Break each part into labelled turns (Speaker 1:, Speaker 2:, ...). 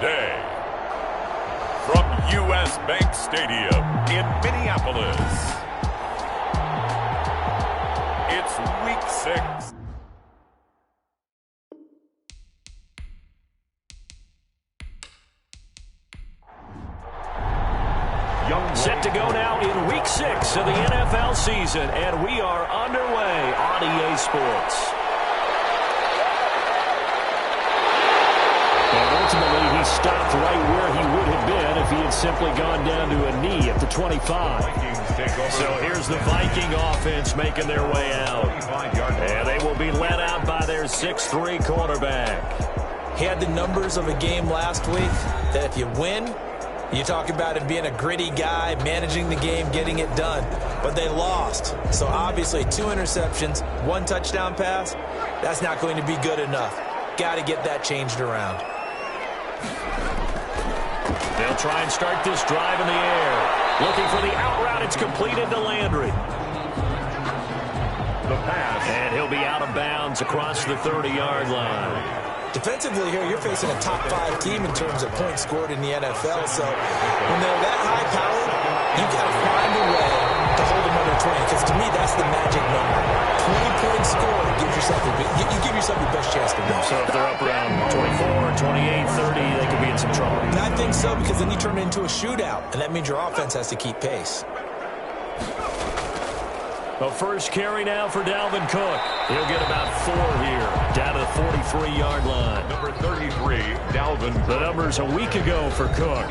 Speaker 1: today, from U.S. Bank Stadium in Minneapolis, it's Week 6.
Speaker 2: Set to go now in Week 6 of the NFL season, and we are underway on EA Sports. And ultimately, he stopped right where he would have been if he had simply gone down to a knee at the 25. So here's the Viking offense making their way out. And they will be led out by their 6'3" quarterback.
Speaker 3: He had the numbers of a game last week that if you win, you talk about him being a gritty guy, managing the game, getting it done. But they lost. So obviously 2 interceptions, 1 touchdown pass, that's not going to be good enough. Got to get that changed around.
Speaker 2: They'll try and start this drive in the air. Looking for the out route. It's completed to Landry. The pass. And he'll be out of bounds across the 30-yard line.
Speaker 3: Defensively here, you're facing a top 5 team in terms of points scored in the NFL. So when they're that high powered, you got to find a way to hold them under 20. Because to me, that's the magic number. 20 points scored gives yourself you give yourself your best chance to win.
Speaker 2: So if they're up around 24, 28, 30, they could be in some trouble.
Speaker 3: And I think so, because then you turn it into a shootout, and that means your offense has to keep pace.
Speaker 2: The first carry now for Dalvin Cook. He'll get about 4 here, down to the 43-yard line.
Speaker 1: Number 33, Dalvin Cook.
Speaker 2: The numbers a week ago for Cook.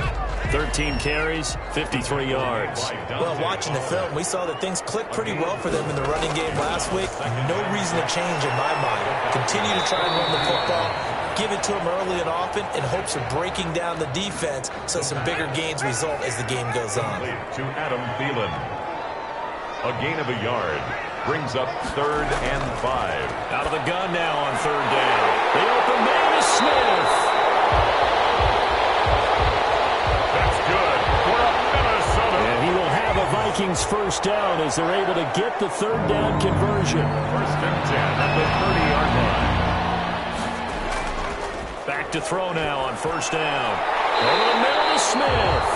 Speaker 2: 13 carries, 53 yards.
Speaker 3: Well, watching the film, we saw that things clicked pretty well for them in the running game last week. No reason to change in my mind. Continue to try and run the football. Give it to him early and often in hopes of breaking down the defense so some bigger gains result as the game goes on.
Speaker 1: To Adam Thielen. A gain of a yard brings up 3rd and 5.
Speaker 2: Out of the gun now on 3rd down. The open man is Smith.
Speaker 1: That's good for Minnesota.
Speaker 2: And he will have a Vikings first down as they're able to get the 3rd down conversion.
Speaker 1: 1st and 10 at the 30-yard line.
Speaker 2: Back to throw now on 1st down. Over the middle to Smith.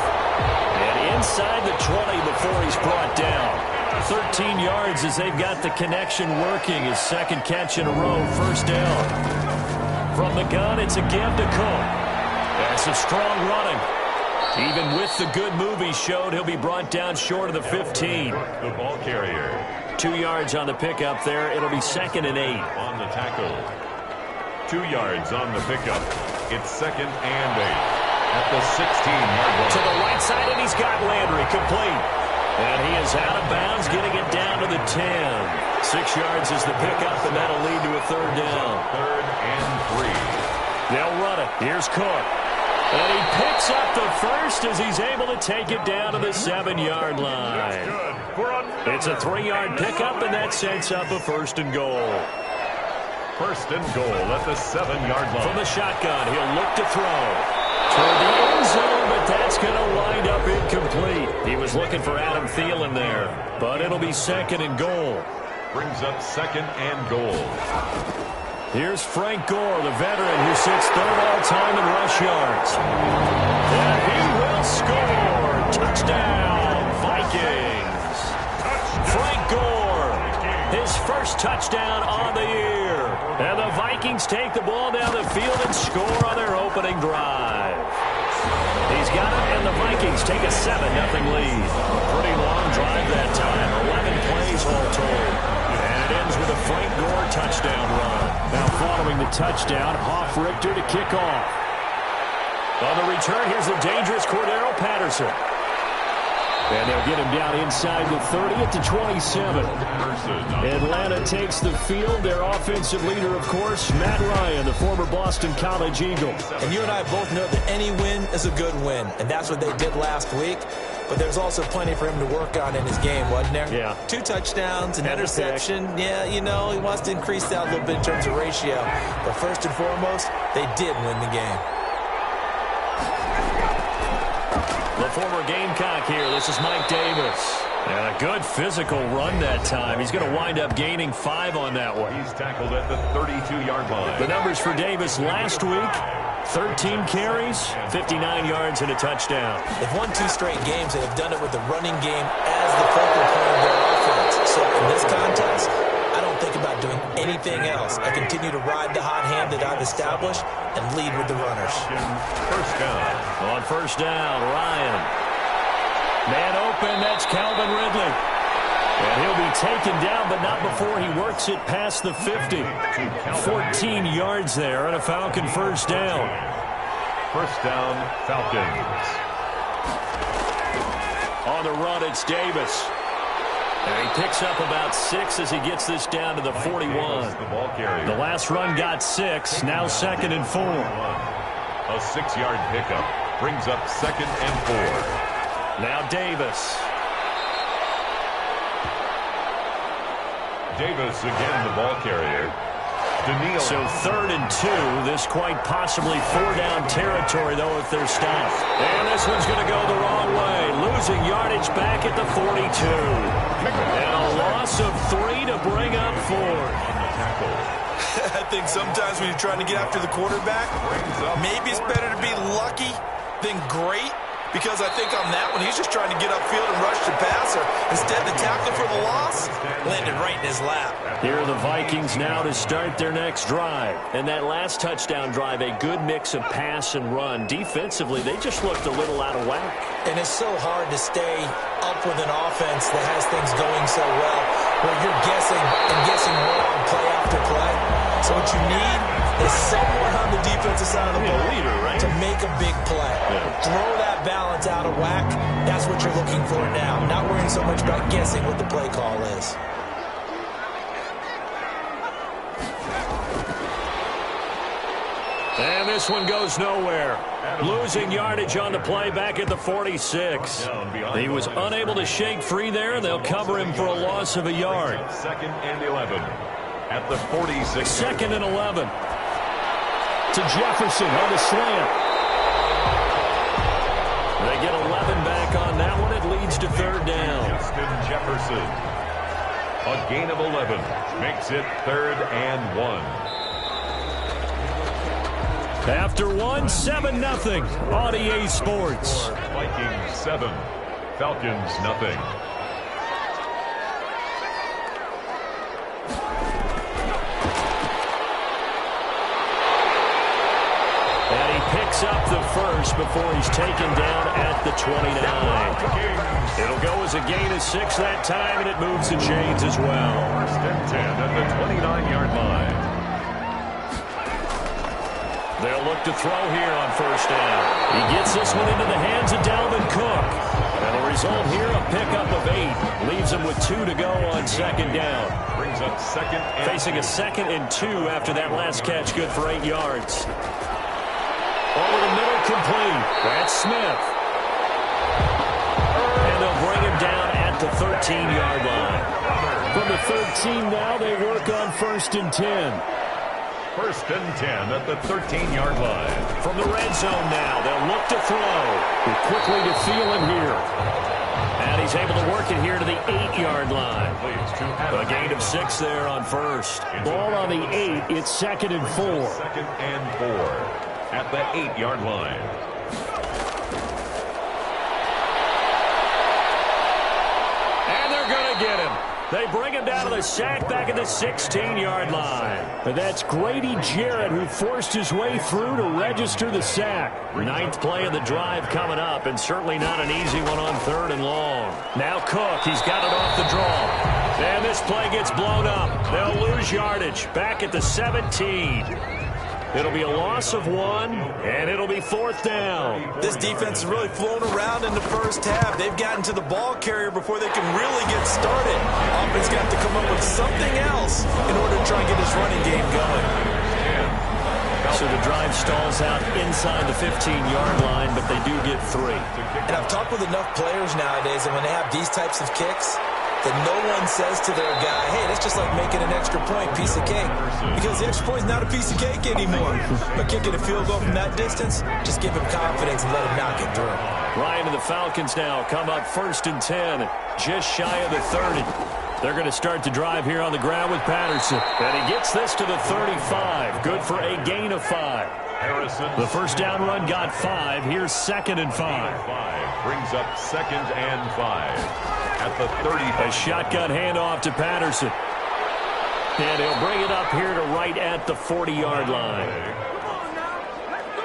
Speaker 2: And inside the 20 before he's brought down. 13 yards as they've got the connection working. His 2nd catch in a row, 1st down. From the gun, it's a give to Cook. That's a strong running. Even with the good move he showed, he'll be brought down short of the 15.
Speaker 1: The ball carrier.
Speaker 2: 2 yards on the pickup there. It'll be 2nd and 8.
Speaker 1: On the tackle. 2 yards on the pickup. It's 2nd and 8. At the 16-yard line.
Speaker 2: To the right side, and he's got Landry complete. And he is out of bounds, getting it down to the 10. 6 yards is the pickup, and that'll lead to a 3rd down.
Speaker 1: 3rd and 3.
Speaker 2: They'll run it. Here's Cook. And he picks up the 1st as he's able to take it down to the 7-yard line. It's a 3-yard pickup, and that sets up a 1st and goal.
Speaker 1: 1st and goal at the 7-yard line.
Speaker 2: From the shotgun, he'll look to throw. Toward the end zone, but that's going to wind up incomplete. He was looking for Adam Thielen there, but it'll be 2nd and goal.
Speaker 1: Brings up 2nd and goal.
Speaker 2: Here's Frank Gore, the veteran who sits 3rd all-time in rush yards. And he will score. Touchdown, Vikings. Frank Gore, his 1st touchdown on the year. And the Vikings take the ball down the field and score on their opening drive. He's got it, and the Vikings take a 7-0 lead. Pretty long drive that time, 11 plays all told. And it ends with a Frank Gore touchdown run. Now following the touchdown, Hoff-Richter to kick off. On the return, here's the dangerous Cordero Patterson. And they'll get him down inside the 30 at the 27. Atlanta takes the field. Their offensive leader, of course, Matt Ryan, the former Boston College Eagle.
Speaker 3: And you and I both know that any win is a good win, and that's what they did last week. But there's also plenty for him to work on in his game, wasn't there?
Speaker 2: Yeah.
Speaker 3: 2 touchdowns, an interception. Yeah, you know, he wants to increase that a little bit in terms of ratio. But first and foremost, they did win the game.
Speaker 2: The former Gamecock here. This is Mike Davis. And a good physical run that time. He's going to wind up gaining 5 on that one.
Speaker 1: He's tackled at the 32-yard line.
Speaker 2: The numbers for Davis last week, 13 carries, 59 yards, and a touchdown.
Speaker 3: They've won 2 straight games, and have done it with the running game as the focal point of their offense. So in this contest, I don't think about doing anything else. I continue to ride the hot hand that I've established and lead with the runners.
Speaker 1: First down.
Speaker 2: On first down, Ryan. Man open, that's Calvin Ridley. And he'll be taken down, but not before he works it past the 50. 14 yards there and a Falcon first down.
Speaker 1: First down, Falcons.
Speaker 2: On the run, it's Davis. And he picks up about 6 as he gets this down to the 41. The last run got 6, now 2nd and 4.
Speaker 1: A 6-yard pickup brings up 2nd and 4.
Speaker 2: Now Davis.
Speaker 1: Davis again the ball carrier.
Speaker 2: So 3rd and 2. This quite possibly 4-down territory, though, if they're stopped. And this one's going to go the wrong way. Losing yardage back at the 42. And a loss of 3 to bring up 4.
Speaker 3: I think sometimes when you're trying to get after the quarterback, maybe it's better to be lucky than great. Because I think on that one, he's just trying to get upfield and rush the passer. Instead, the tackle for the loss landed right in his lap.
Speaker 2: Here are the Vikings now to start their next drive. And that last touchdown drive, a good mix of pass and run. Defensively, they just looked a little out of whack.
Speaker 3: And it's so hard to stay up with an offense that has things going so well, where you're guessing and guessing wrong play after play. So what you need is someone on the defensive side of the ball to make a big play. Throw that balance out of whack. That's what you're looking for now. Not worrying so much about guessing what the play call is.
Speaker 2: And this one goes nowhere. Losing yardage on the play back at the 46. He was unable to shake free there, and they'll cover him for a loss of a yard.
Speaker 1: 2nd and 11 at the 46.
Speaker 2: 2nd and 11. To Jefferson on the slant. They get 11 back on that one. It leads to 3rd down.
Speaker 1: Justin Jefferson. A gain of 11 makes it 3rd and 1.
Speaker 2: After 7-0 on EA Sports.
Speaker 1: Vikings 7, Falcons nothing.
Speaker 2: And he picks up the first before he's taken down at the 29. It'll go as a gain of 6 that time, and it moves the chains as well.
Speaker 1: 1st and 10 at the 29-yard line.
Speaker 2: They'll look to throw here on first down. He gets this one into the hands of Dalvin Cook. And the result here, a pickup of 8. Leaves him with 2 to go on 2nd down.
Speaker 1: Brings up 2nd and
Speaker 2: Facing a 2nd and 2 after that last catch, good for 8 yards. Over the middle, complete. That's Smith. And they'll bring him down at the 13-yard line. From the 13 now, they work on 1st and 10.
Speaker 1: 1st and 10 at the 13-yard line.
Speaker 2: From the red zone now, they'll look to throw. They're quickly to Thielen here. And he's able to work it here to the 8-yard line. A gain of 6 there on first. Ball on the 8, it's 2nd and 4.
Speaker 1: 2nd and 4 at the 8-yard line.
Speaker 2: And they're going to get him. They bring him down to the sack back at the 16-yard line. And that's Grady Jarrett who forced his way through to register the sack. 9th play of the drive coming up, and certainly not an easy one on 3rd and long. Now Cook, he's got it off the draw. And this play gets blown up. They'll lose yardage back at the 17. It'll be a loss of 1, and it'll be 4th down.
Speaker 3: This defense has really flown around in the first half. They've gotten to the ball carrier before they can really get started. Offense got to come up with something else in order to try and get this running game going.
Speaker 2: So the drive stalls out inside the 15-yard line, but they do get 3.
Speaker 3: And I've talked with enough players nowadays, and when they have these types of kicks, that no one says to their guy, hey, that's just like making an extra point, piece of cake. Because the extra point is not a piece of cake anymore. But kicking a field goal from that distance, just give him confidence and let him knock it through.
Speaker 2: Ryan and the Falcons now come up 1st and 10, just shy of the 30. They're going to start the drive here on the ground with Patterson. And he gets this to the 35. Good for a gain of 5.
Speaker 1: Harrison.
Speaker 2: The first down run got 5. Here's 2nd and 5.
Speaker 1: Brings up 2nd and 5 at the 30.
Speaker 2: A shotgun handoff to Patterson. And he'll bring it up here to right at the 40-yard line.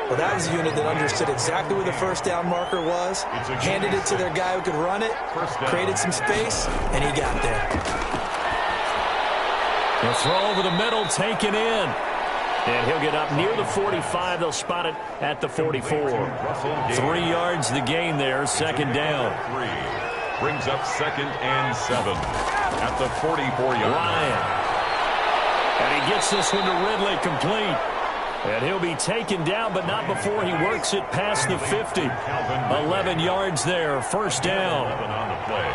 Speaker 3: Well, that was a unit that understood exactly where the first down marker was, handed it to their guy who could run it, created some space, and he got there.
Speaker 2: The throw over the middle, taken in. And he'll get up near the 45. They'll spot it at the 44. 3 yards the gain there, 2nd down.
Speaker 1: Brings up 2nd and 7 at the 44-yard line.
Speaker 2: And he gets this one to Ridley complete. And he'll be taken down, but not before he works it past the 50. 11 yards there, first down.
Speaker 1: On the play.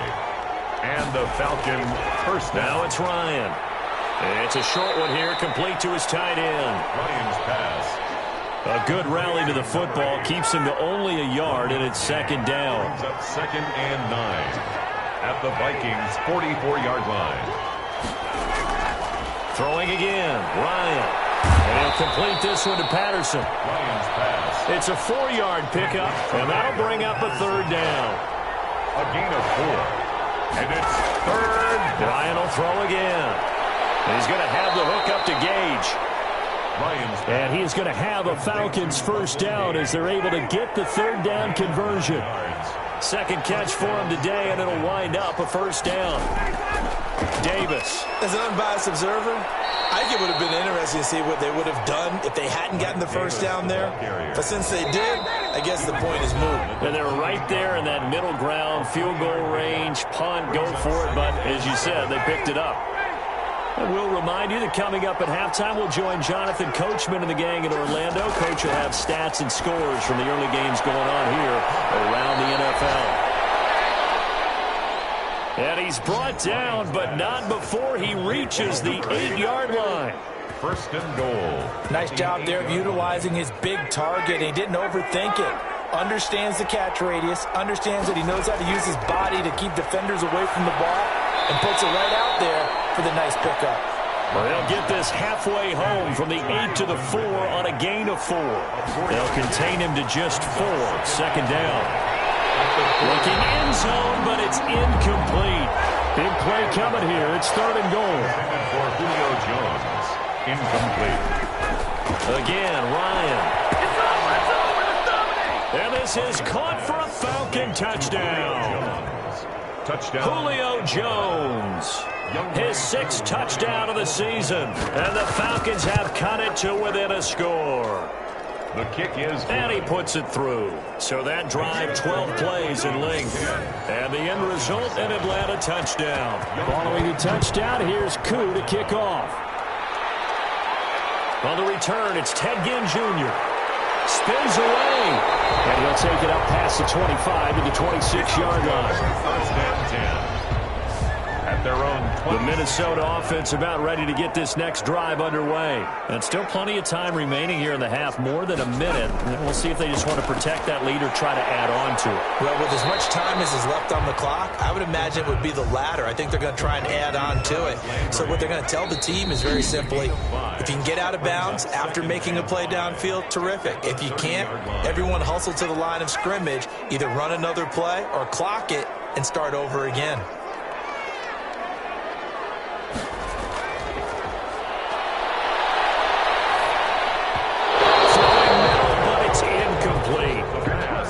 Speaker 1: And the Falcon first down.
Speaker 2: Now it's Ryan. It's a short one here, complete to his tight end.
Speaker 1: Ryan's pass.
Speaker 2: A good rally to the football, keeps him to only a yard, and it's 2nd down.
Speaker 1: Brings up 2nd and 9 at the Vikings 44-yard line.
Speaker 2: Throwing again, Ryan. And he'll complete this one to Patterson.
Speaker 1: Ryan's pass.
Speaker 2: It's a 4-yard pickup, and that'll bring up a 3rd down.
Speaker 1: A gain of 4. And it's 3rd down.
Speaker 2: Ryan will throw again. And he's going to have the hook up to Gage.
Speaker 1: Ryan's pass.
Speaker 2: And he's going to have a Falcons first down as they're able to get the 3rd down conversion. 2nd catch for him today, and it'll wind up a first down. Davis.
Speaker 3: As an unbiased observer, I think it would have been interesting to see what they would have done if they hadn't gotten the first down there. But since they did, I guess the point is moot.
Speaker 2: And they're right there in that middle ground, field goal range, punt, go for it. But as you said, they picked it up. And we'll remind you that coming up at halftime, we'll join Jonathan Coachman and the gang in Orlando. Coach will have stats and scores from the early games going on here around the NFL. And he's brought down, but not before he reaches the 8-yard line.
Speaker 1: First and goal.
Speaker 3: Nice job there of utilizing his big target. He didn't overthink it. Understands the catch radius. Understands that he knows how to use his body to keep defenders away from the ball. And puts it right out there for the nice pickup.
Speaker 2: Well, they'll get this halfway home from the 8 to the 4 on a gain of 4. They'll contain him to just 4. 2nd down. Looking end zone, but it's incomplete. Big play coming here. It's 3rd and goal.
Speaker 1: For Julio Jones. Incomplete.
Speaker 2: Again, Ryan. And this is caught for a Falcon touchdown.
Speaker 1: Touchdown.
Speaker 2: Julio Jones. His 6th touchdown of the season. And the Falcons have cut it to within a score.
Speaker 1: The kick is good.
Speaker 2: And he puts it through. So that drive, 12 plays in length. And the end result, an Atlanta touchdown. Following the touchdown, here's Koo to kick off. On the return, it's Ted Ginn Jr. Spins away. And he'll take it up past the 25 to the 26-yard line.
Speaker 1: First and 10. At their own 20.
Speaker 2: The Minnesota offense about ready to get this next drive underway. And still plenty of time remaining here in the half, more than a minute. And we'll see if they just want to protect that lead or try to add on to it.
Speaker 3: Well, with as much time as is left on the clock, I would imagine it would be the latter. I think they're going to try and add on to it. So what they're going to tell the team is very simply, if you can get out of bounds after making a play downfield, terrific. If you can't, everyone hustle to the line of scrimmage, either run another play or clock it and start over again.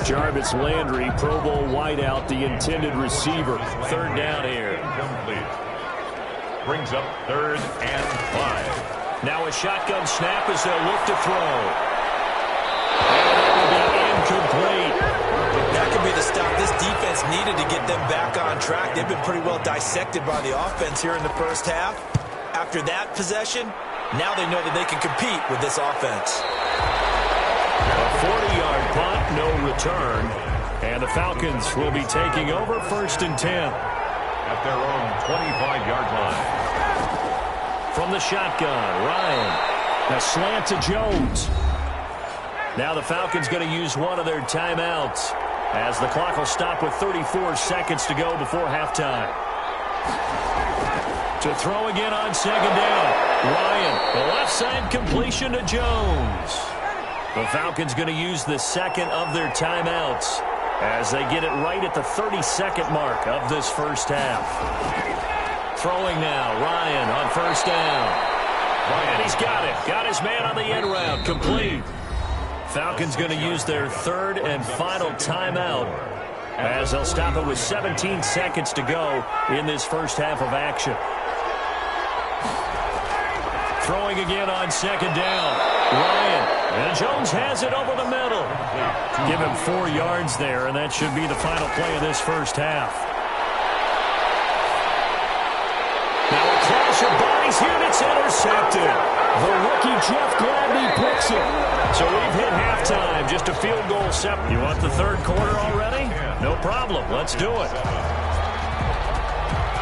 Speaker 2: Jarvis Landry, Pro Bowl wideout, the intended receiver. 3rd down here.
Speaker 1: Incomplete. Brings up 3rd and 5.
Speaker 2: Now a shotgun snap as they'll look to throw. And it'll be incomplete.
Speaker 3: That could be the stop this defense needed to get them back on track. They've been pretty well dissected by the offense here in the first half. After that possession, now they know that they can compete with this offense.
Speaker 2: A 40-yard punt, no return. And the Falcons will be taking over 1st and 10.
Speaker 1: At their own 25-yard line.
Speaker 2: From the shotgun, Ryan. A slant to Jones. Now the Falcons going to use one of their timeouts as the clock will stop with 34 seconds to go before halftime. To throw again on second down. Ryan, the left side completion to Jones. The Falcons going to use the second of their timeouts as they get it right at the 30-second mark of this first half. Throwing now, Ryan on first down. And he's got it. Got his man on the end route. Complete. Falcons going to use their third and final timeout as they'll stop it with 17 seconds to go in this first half of action. Throwing again on second down. Ryan. And Jones has it over the middle. Give him 4 yards there, and that should be the final play of this first half. Now across your bodies here, and it's intercepted. The rookie Jeff Gladney picks it. So we've hit halftime. Just a field goal separate. You want the third quarter already? No problem. Let's do it.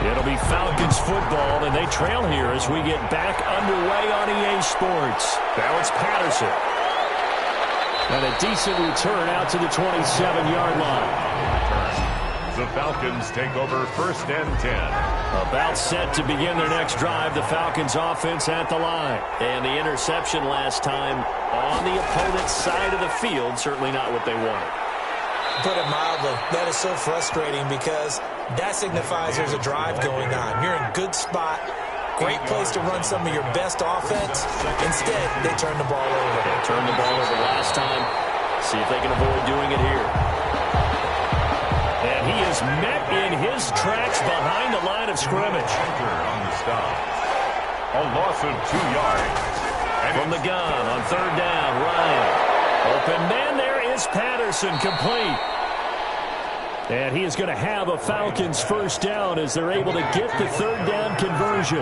Speaker 2: It'll be Falcons football, and they trail here as we get back underway on EA Sports. Now it's Patterson. And a decent return out to the 27-yard line.
Speaker 1: The Falcons take over first and 10.
Speaker 2: About set to begin their next drive. The Falcons offense at the line. And the interception last time on the opponent's side of the field. Certainly not what they wanted.
Speaker 3: Put it mildly, that is so frustrating because that signifies there's a drive going on. You're in a good spot, great place to run some of your best offense. Instead, they turn the ball over.
Speaker 2: They turned the ball over last time. See if they can avoid doing it here. And he is met in his tracks behind the line of scrimmage.
Speaker 1: On the stop. A loss of 2 yards.
Speaker 2: From the gun on third down, Ryan. Open man there is Patterson, complete. And he is going to have a Falcons first down as they're able to get the third down conversion.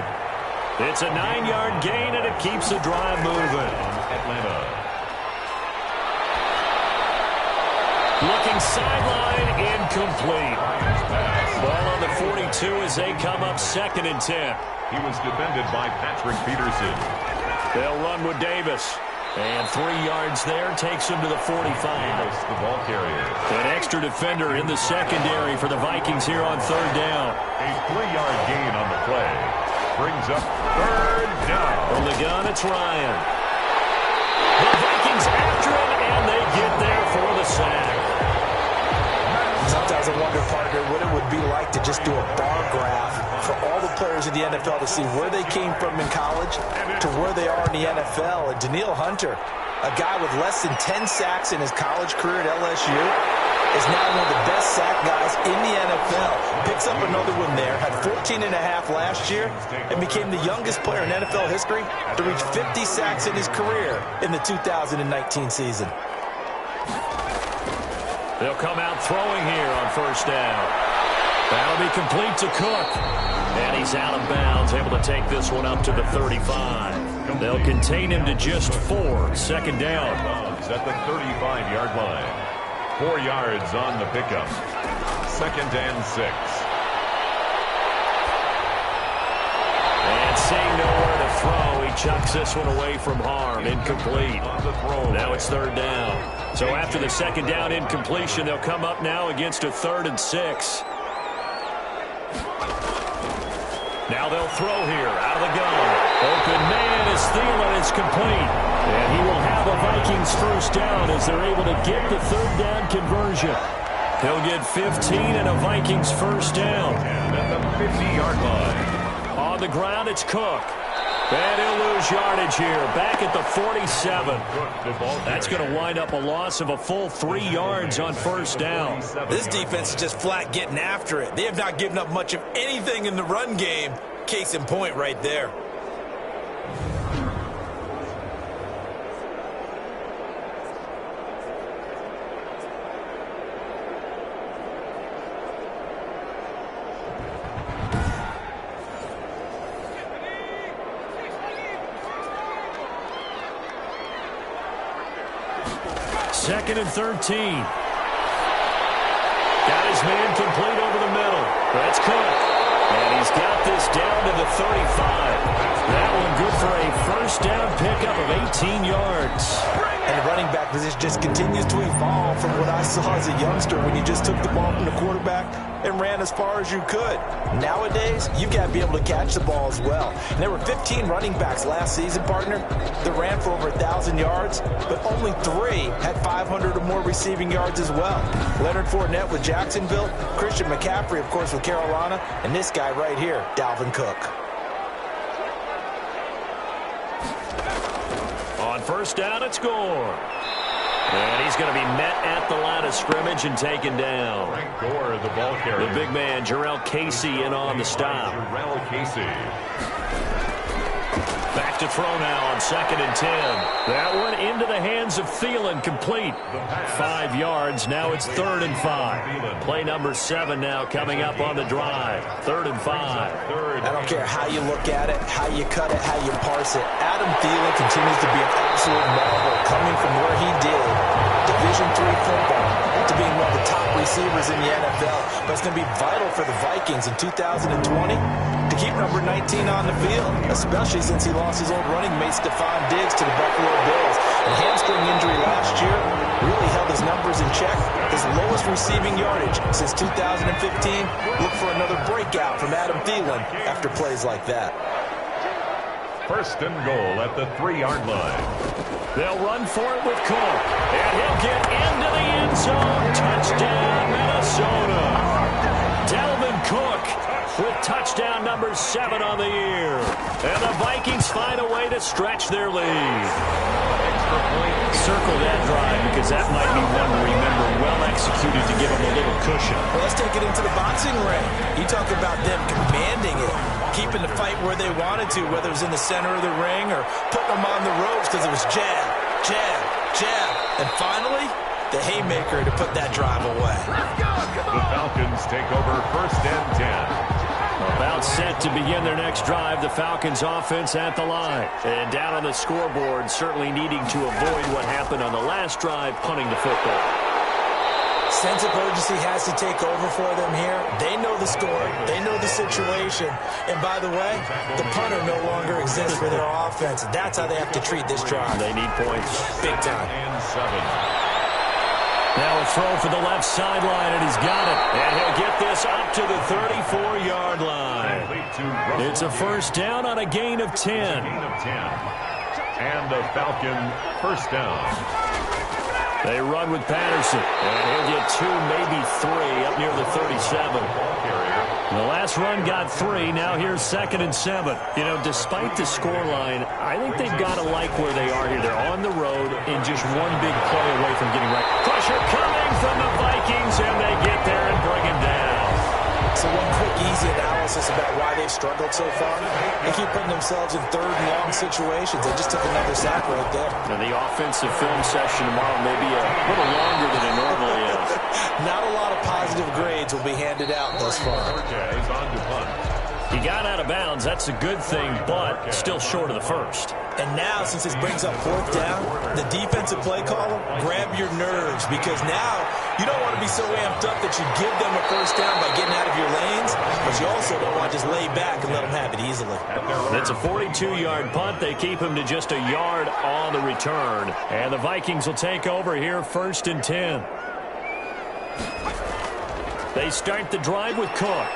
Speaker 2: It's a 9-yard gain, and it keeps the drive moving.
Speaker 1: Atlanta.
Speaker 2: Looking sideline, incomplete. Ball on the 42 as they come up second and 10.
Speaker 1: He was defended by Patrick Peterson.
Speaker 2: They'll run with Davis. And 3 yards there takes him to the 45.
Speaker 1: The ball carrier.
Speaker 2: An extra defender in the secondary for the Vikings here on third down.
Speaker 1: A 3-yard gain on the play. Brings up third down.
Speaker 2: From the gun, it's Ryan. The Vikings after him, and they get there for the sack.
Speaker 3: Sometimes I wonder, partner, what it would be like to just do a bar graph for all the players in the NFL to see where they came from in college to where they are in the NFL. And Danielle Hunter, a guy with less than 10 sacks in his college career at LSU, is now one of the best sack guys in the NFL. Picks up another one there, had 14 and a half last year, and became the youngest player in NFL history to reach 50 sacks in his career in the 2019 season.
Speaker 2: They'll come out throwing here on first down. That'll be complete to Cook. And he's out of bounds, able to take this one up to the 35. They'll contain him to just 4. Second down.
Speaker 1: At the 35-yard line. 4 yards on the pickup. Second and 6.
Speaker 2: And seeing nowhere to throw, he chucks this one away from harm. Incomplete. Now it's third down. So after the second down incompletion, they'll come up now against a 3rd and 6. Now they'll throw here out of the gun. Open man is Thielen. It's complete. And he will have a Vikings first down as they're able to get the third down conversion. He'll get 15 and a Vikings first down.
Speaker 1: And at the 50-yard line.
Speaker 2: On the ground, it's Cook. And he'll lose yardage here. Back at the 47. That's going to wind up a loss of a full 3 yards on first down.
Speaker 3: This defense is just flat getting after it. They have not given up much of anything in the run game. Case in point right there.
Speaker 2: Second and 13. Got his man complete over the middle. That's Cook. And he's got this down to the 35. That one good for a first down pickup of 18 yards.
Speaker 3: And the running back position just continues to evolve from what I saw as a youngster when you just took the ball from the quarterback and ran as far as you could. Nowadays, you've got to be able to catch the ball as well. And there were 15 running backs last season, partner, that ran for over 1,000 yards, but only 3 had 500 or more receiving yards as well. Leonard Fournette with Jacksonville, Christian McCaffrey, of course, with Carolina, and this guy right here, Dalvin Cook.
Speaker 2: On first down, it's Gore. And he's going to be met at the line of scrimmage and taken down.
Speaker 1: Frank Gore, the ball carrier.
Speaker 2: The big man, Jarrell Casey, in on the stop.
Speaker 1: Jarrell Casey.
Speaker 2: Back to throw now on 2nd and 10. That one into the hands of Thielen, complete. 5 yards. Now it's 3rd and 5. Play number 7 now coming up on the drive. 3rd and 5.
Speaker 3: I don't care how you look at it, how you cut it, how you parse it. Adam Thielen continues to be an absolute marvel, coming from where he did, Division III football, to being one of the top receivers in the NFL. But it's going to be vital for the Vikings in 2020 to keep number 19 on the field, especially since he lost his old running mate Stephon Diggs to the Buffalo Bills. And hamstring injury last year really held his numbers in check. His lowest receiving yardage since 2015. Look for another breakout from Adam Thielen after plays like that.
Speaker 1: 1st and goal at the 3-yard line.
Speaker 2: They'll run for it with Cook. And he'll get into the end zone. Touchdown, Minnesota. Dalvin Cook with touchdown number 7 on the year. And the Vikings find a way to stretch their lead. Circle that drive because that might be one to remember, well executed to give them a little cushion.
Speaker 3: Well, let's take it into the boxing ring. You talk about them commanding it, keeping the fight where they wanted to, whether it was in the center of the ring or putting them on the ropes because it was jab, jab, jab. And finally, the haymaker to put that drive away.
Speaker 1: The Falcons take over 1st and 10.
Speaker 2: About set to begin their next drive, the Falcons offense at the line. And down on the scoreboard, certainly needing to avoid what happened on the last drive, punting the football.
Speaker 3: Sense of urgency has to take over for them here. They know the score. They know the situation. And by the way, the punter no longer exists for their offense. That's how they have to treat this drive.
Speaker 2: They need points.
Speaker 3: Big time.
Speaker 1: And 7.
Speaker 2: Now a throw for the left sideline, and he's got it. And he'll get this up to the 34-yard line. It's a first down on a gain of 10.
Speaker 1: And the Falcon first down.
Speaker 2: They run with Patterson. And he'll get 2, maybe 3 up near the 37. The last run got 3. Now here's 2nd and 7. You know, despite the scoreline, I think they've got to like where they are here. They're on the road and just one big play away from getting right. Pressure coming from the Vikings, and they get there and bring him down.
Speaker 3: So one quick, easy analysis about why they've struggled so far. They keep putting themselves in 3rd and long situations. They just took another sack right there.
Speaker 2: And the offensive film session tomorrow may be a little longer than it normally is.
Speaker 3: Not a lot of positive grades will be handed out thus far.
Speaker 2: He got out of bounds. That's a good thing, but still short of the first.
Speaker 3: And now, since this brings up 4th down, the defensive play caller, grab your nerves, because now you don't want to be so amped up that you give them a first down by getting out of your lanes, but you also don't want to just lay back and let them have it easily.
Speaker 2: It's a 42-yard punt. They keep him to just a yard on the return. And the Vikings will take over here 1st and 10. They start the drive with Cook.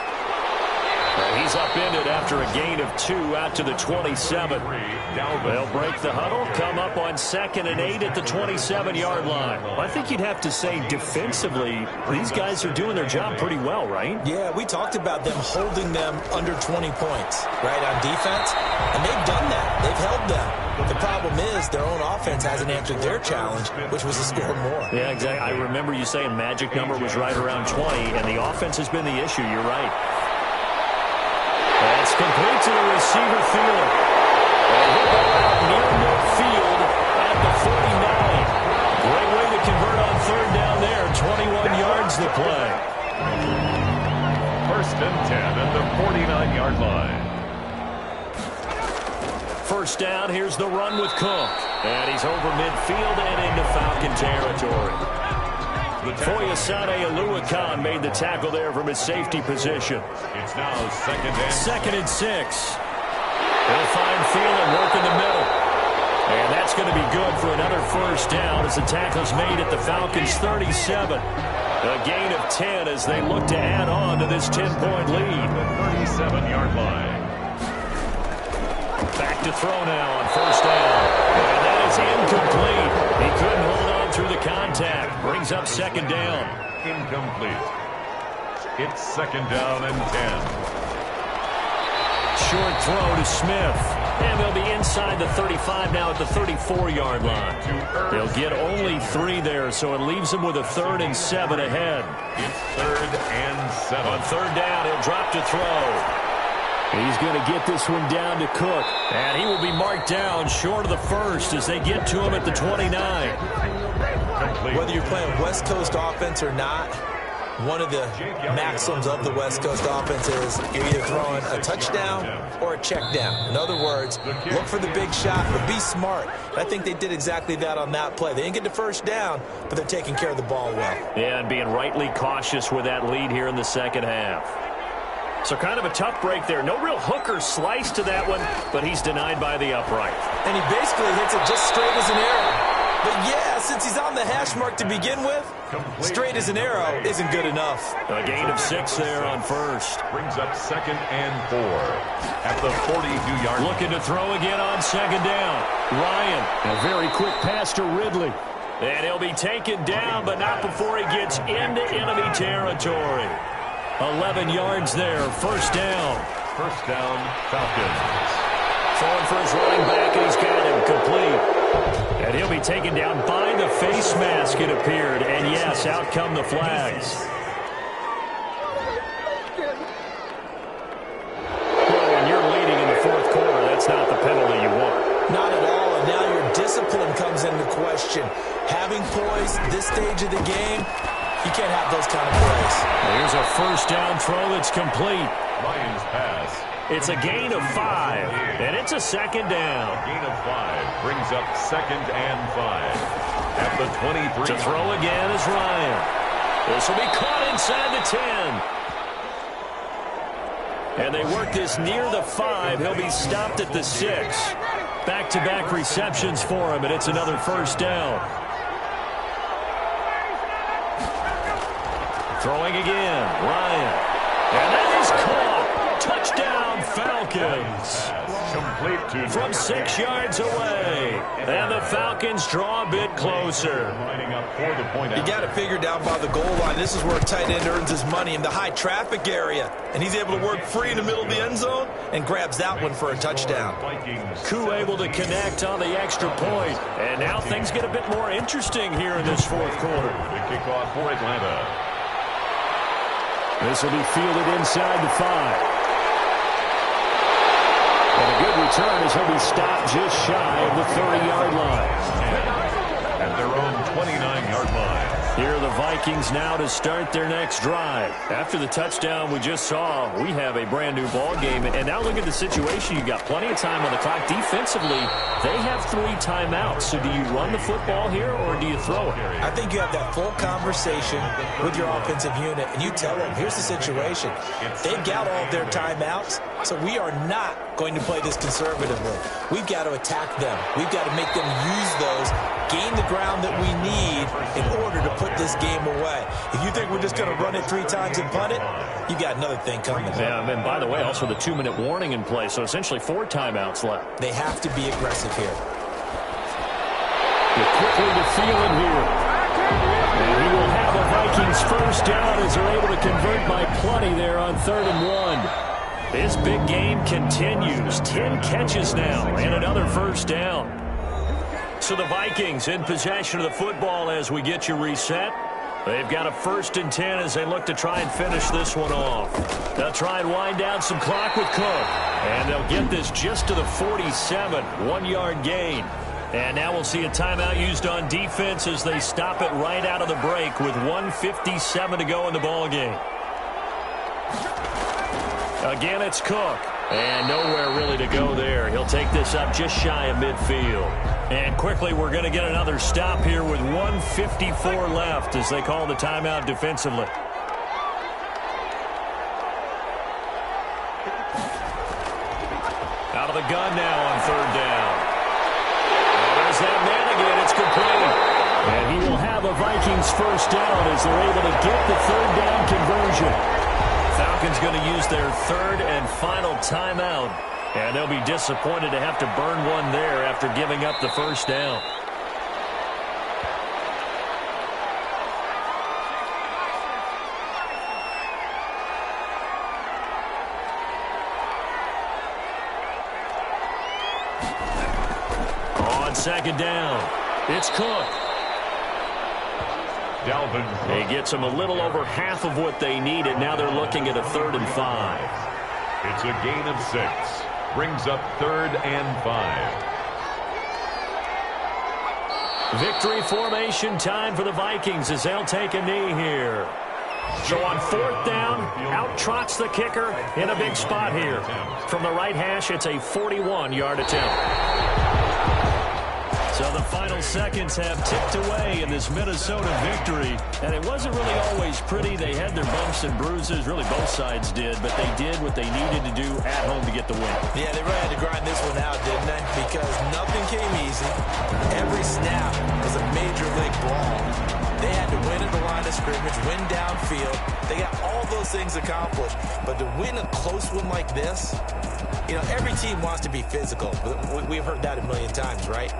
Speaker 2: He's upended after a gain of 2 out to the 27. They'll break the huddle, come up on 2nd and 8 at the 27-yard line. I think you'd have to say defensively, these guys are doing their job pretty well, right?
Speaker 3: Yeah, we talked about them holding them under 20 points, right, on defense. And they've done that. They've held them. The problem is their own offense hasn't answered their challenge, which was to score more.
Speaker 2: Yeah, exactly. I remember you saying magic number was right around 20, and the offense has been the issue. You're right. That's complete to the receiver Thielen. And he'll go out near midfield at the 49. Great way to convert on 3rd down there. 21 yards the play.
Speaker 1: 1st and 10 at the 49-yard line.
Speaker 2: First down, here's the run with Cook. And he's over midfield and into Falcon territory. Foyesade Oluwakan made the tackle there from his safety position.
Speaker 1: It's now 2nd and
Speaker 2: 6. They'll find Thielen working first down as the tackle is made at the Falcons' 37. A gain of 10 as they look to add on to this 10-point lead.
Speaker 1: The 37-yard line.
Speaker 2: Back to throw now on first down. And that is incomplete. He couldn't hold on through the contact. Brings up second down.
Speaker 1: Incomplete. It's second down and 10.
Speaker 2: Short throw to Smith. And they'll be inside the 35 now at the 34-yard line. They'll get only 3 there, so it leaves them with a 3rd and 7 ahead.
Speaker 1: It's 3rd and 7.
Speaker 2: On third down, he'll drop to throw. He's going to get this one down to Cook. And he will be marked down short of the first as they get to him at the 29.
Speaker 3: Whether you're playing West Coast offense or not, one of the maxims of the West Coast offense is you're either throwing a touchdown or a check down. In other words, look for the big shot, but be smart. I think they did exactly that on that play. They didn't get the first down, but they're taking care of the ball well.
Speaker 2: Yeah, and being rightly cautious with that lead here in the second half. So kind of a tough break there. No real hooker slice to that one, but he's denied by the upright.
Speaker 3: And he basically hits it just straight as an arrow. But yeah, since he's on the hash mark to begin with, straight as an arrow isn't good enough.
Speaker 2: A gain of 6 there on first.
Speaker 1: Brings up 2nd and 4 at the 42-yard line.
Speaker 2: Looking to throw again on second down. Ryan, a very quick pass to Ridley. And he'll be taken down, but not before he gets into enemy territory. 11 yards there, first down.
Speaker 1: First down, Falcons.
Speaker 2: Throwing for his running back, and he's got him complete. And he'll be taken down by the face mask, it appeared. And yes, out come the flags. Well, when you're leading in the fourth quarter, that's not the penalty you want.
Speaker 3: Not at all, and now your discipline comes into question. Having poise this stage of the game, you can't have those kind of plays.
Speaker 2: Here's a first down throw that's complete.
Speaker 1: Ryan's pass.
Speaker 2: It's a gain of 5, and it's a second down.
Speaker 1: A gain of 5 brings up 2nd and 5 at the 23.
Speaker 2: To throw again is Ryan. This will be caught inside the 10. And they work this near the 5. He'll be stopped at the 6. Back-to-back receptions for him, and it's another first down. Throwing again, Ryan. And that is caught. Touchdown, Falcons.
Speaker 1: Complete to
Speaker 2: from 6 yards away. And the Falcons draw a bit closer.
Speaker 1: Lining up for the point out.
Speaker 3: You got to figure down by the goal line. This is where a tight end earns his money in the high traffic area. And he's able to work free in the middle of the end zone and grabs that one for a touchdown.
Speaker 2: Koo able to connect on the extra point. And now things get a bit more interesting here in this fourth quarter.
Speaker 1: The kickoff for Atlanta.
Speaker 2: This will be fielded inside the 5. And a good return as he'll be stopped just shy of the 30-yard line.
Speaker 1: At their own 29-yard line.
Speaker 2: Here are the Vikings now to start their next drive. After the touchdown we just saw, we have a brand-new ball game. And now look at the situation. You've got plenty of time on the clock. Defensively, they have 3 timeouts. So do you run the football here or do you throw it?
Speaker 3: I think you have that full conversation with your offensive unit, and you tell them, here's the situation. They've got all of their timeouts, so we are not going to play this conservatively. We've got to attack them. We've got to make them use those, gain the ground that we need in order to put this game away. If you think we're just going to run it 3 times and punt it, you got another thing coming.
Speaker 2: Yeah, and by the way, also the 2-minute warning in place, so essentially 4 timeouts left.
Speaker 3: They have to be aggressive here.
Speaker 2: They're quickly to Thielen here. And he will have a Vikings first down as they're able to convert by plenty there on 3rd and 1. This big game continues. 10 catches now and another first down. So the Vikings in possession of the football as we get you reset. They've got a 1st and 10 as they look to try and finish this one off. They'll try and wind down some clock with Cook. And they'll get this just to the 47, 1-yard gain. And now we'll see a timeout used on defense as they stop it right out of the break with 1:57 to go in the ball game. Again, it's Cook. And nowhere really to go there. He'll take this up just shy of midfield. And quickly, we're going to get another stop here with 1:54 left as they call the timeout defensively. Out of the gun now on 3rd down. And there's that man again. It's complete. first down as they're able to get the third down conversion. Falcons going to use their third and final timeout. And they'll be disappointed to have to burn one there after giving up the first down. On second down, it's Cook. He gets them a little over half of what they needed. Now they're looking at a 3rd and 5.
Speaker 1: It's a gain of 6. Brings up 3rd and 5.
Speaker 2: Victory formation time for the Vikings as they'll take a knee here. So on 4th down, out trots the kicker in a big spot here. From the right hash, it's a 41-yard attempt. So the final seconds have ticked away in this Minnesota victory. And it wasn't really always pretty. They had their bumps and bruises. Really, both sides did. But they did what they needed to do at home to get the win.
Speaker 3: Yeah, they really had to grind this one out, didn't they? Because nothing came easy. Every snap was a major league brawl. They had to win at the line of scrimmage, win downfield. They got all those things accomplished. But to win a close one like this, you know, every team wants to be physical. We've heard that a million times, right?